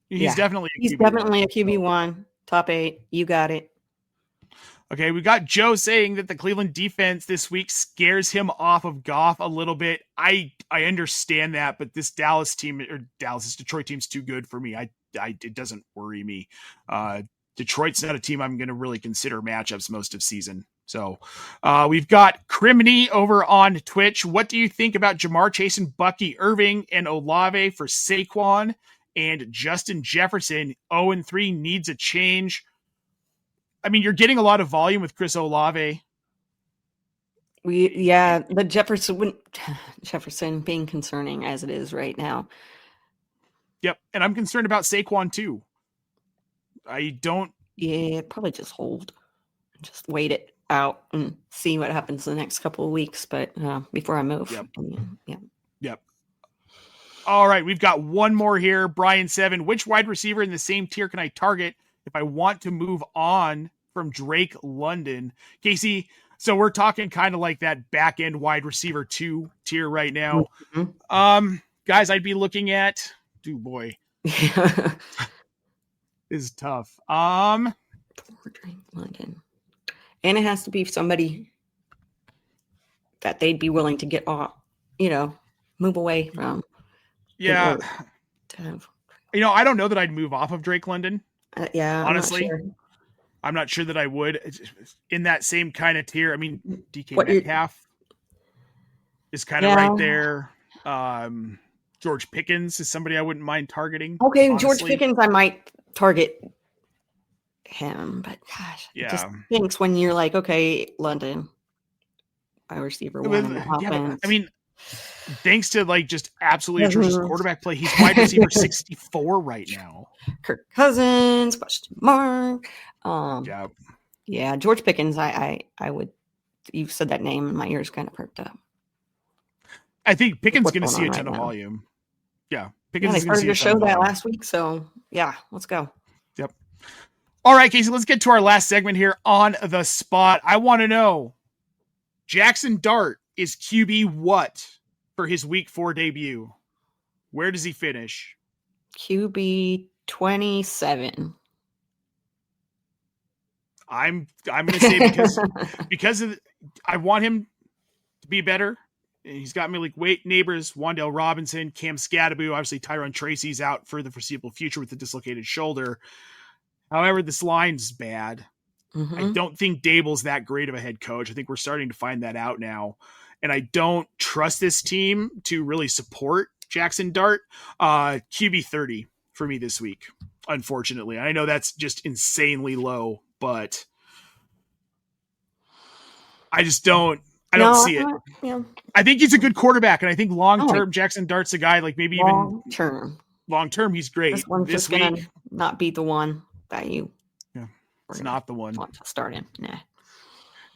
S1: He's definitely
S2: a QB1, top 8. You got it.
S1: Okay, we got Joe saying that the Cleveland defense this week scares him off of Goff a little bit. I understand that, but this Detroit team's too good for me. It doesn't worry me. Detroit's not a team I'm going to really consider matchups most of season. So we've got Criminy over on Twitch. What do you think about Jamar Chase and Bucky Irving and Olave for Saquon and Justin Jefferson? 0-3 needs a change. I mean, you're getting a lot of volume with Chris Olave.
S2: The Jefferson being concerning as it is right now.
S1: Yep, and I'm concerned about Saquon too.
S2: Probably just hold, just wait it out and see what happens the next couple of weeks. But before I move,
S1: Yep. All right, we've got one more here. Brian 7, which wide receiver in the same tier can I target if I want to move on from Drake London? Casey, so we're talking kind of like that back end wide receiver 2 tier right now. Mm-hmm. Guys, I'd be looking at, boy. This is tough.
S2: Poor Drake London. And it has to be somebody that they'd be willing to get off, move away from.
S1: Yeah. I don't know that I'd move off of Drake London. Honestly, I'm not sure that I would. In that same kind of tier. I mean, DK Metcalf is kind of right there. George Pickens is somebody I wouldn't mind targeting.
S2: Okay,
S1: honestly.
S2: George Pickens, I might target him, but gosh, it just thinks when you're like, okay, London, wide receiver one in the offense.
S1: I mean, thanks to like just absolutely atrocious quarterback play, he's wide receiver 64 right now.
S2: Kirk Cousins, question mark.
S1: Yeah,
S2: George Pickens. I would. You said that name, and my ears kind of perked up.
S1: I think Pickens is going to see a ton of volume. Yeah,
S2: Pickens. Yeah, they started to show that last week, so yeah, let's go.
S1: Yep. All right, Casey, let's get to our last segment here on the spot. I want to know, Jackson Dart is QB what for his week 4 debut? Where does he finish?
S2: QB 27.
S1: I'm going to say because of I want him to be better. He's got me like Wade Neighbors, Wan'Dale Robinson, Cam Scadaboo. Obviously, Tyron Tracy's out for the foreseeable future with the dislocated shoulder. However, this line's bad. Mm-hmm. I don't think Dable's that great of a head coach. I think we're starting to find that out now. And I don't trust this team to really support Jackson Dart. QB 30 for me this week, unfortunately. I know that's just insanely low, but I just don't. I don't see it. Yeah. I think he's a good quarterback, and I think long-term Jackson Dart's a guy like maybe long-term he's great.
S2: This one's just going to not be the one that you
S1: it's not the one.
S2: Want to start in. Nah.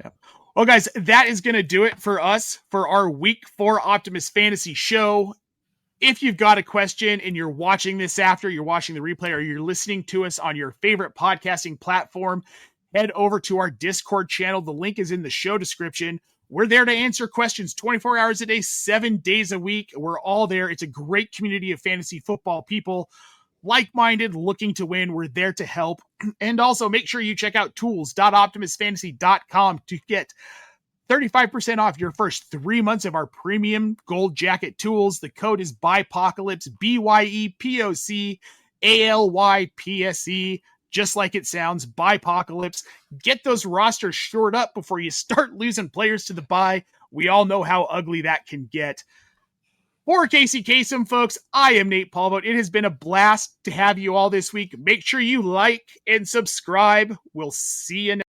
S1: Yeah. Well, guys, that is going to do it for us for our Week 4 Optimus Fantasy Show. If you've got a question and you're watching this after, you're watching the replay, or you're listening to us on your favorite podcasting platform, head over to our Discord channel. The link is in the show description. We're there to answer questions 24 hours a day, 7 days a week. We're all there. It's a great community of fantasy football people, like-minded, looking to win. We're there to help. And also make sure you check out tools.optimusfantasy.com to get 35% off your first 3 months of our premium gold jacket tools. The code is BYPOCALYPSE, BYEPOCALYPSE. Just like it sounds, Bypocalypse. Get those rosters shored up before you start losing players to the bye. We all know how ugly that can get. For Casey Kasem, folks, I am Nate Paulvote. It has been a blast to have you all this week. Make sure you like and subscribe. We'll see you next